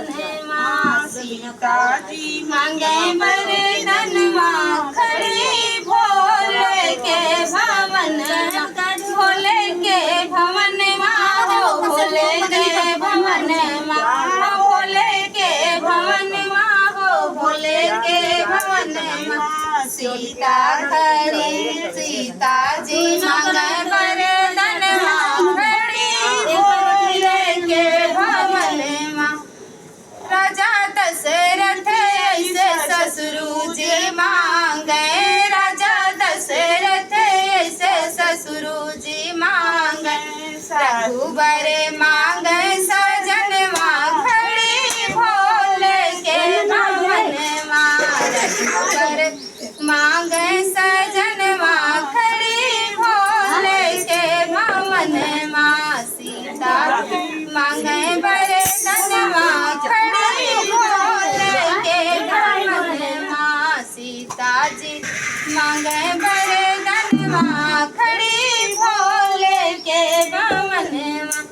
माँ सीता जी मांगे वरदान माँ खड़ी भोले के भवन भोले के भवन माँ हो भोले के भवन माँ भोले के भवन माँ हो भोले के भवन माँ सीता खड़ी सीता जी मांगे वरदान माँ खड़ी भोले के भवन माँ राजा दशरथ ऐसे ससुरु जी मांगे राजा दशरथ ऐसे ससुरु जी मांगे रघुबर मांगे सजन माँ खड़ी भोले के भवन माँ रघुबर मांगे सजन माँ खड़ी भोले के भवन माँ सीता मांगे वरदान माँ खड़ी भोले के भवन माँ सीता जी मांगे वरदान माँ खड़ी भोले के भवन माँ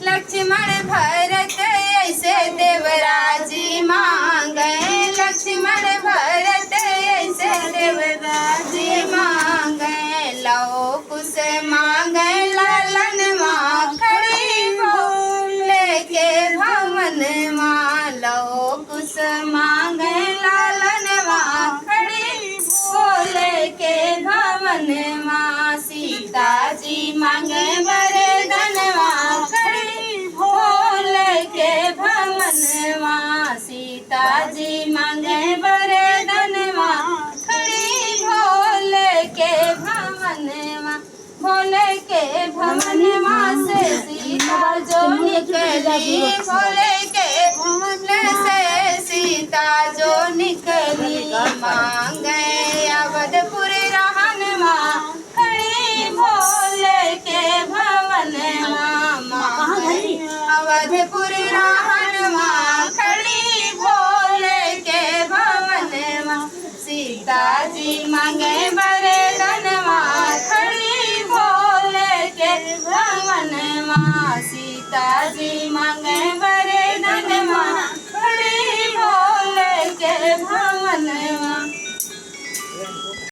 लक्ष्मण भरत ऐसे देवराजी मांगे लक्ष्मण भरत ऐसे देवराजी मांगे लव कुश मांगे लालन माँ खड़ी भोले के भवन माँ लव कुश मांगे लालन माँ खड़ी भोले के भवन माँ सीता जी मांगे वरदान माँ खड़ी भोले के भवन माँ सीता जी मांगे वरदान माँ खड़ी भोले के भवन माँ भोले के भवन माँ से सीता जो निकली भोले के भवन से सीता जो निकली मांगे अवधपुर रहन माँ खड़ी भोले के भवन माँ अवधपुर रहन माँ खड़ी भोले के भवन माँ सीता जी मांगे वरदान माँ खड़ी भोले के भवन माँ सीता जी मांगे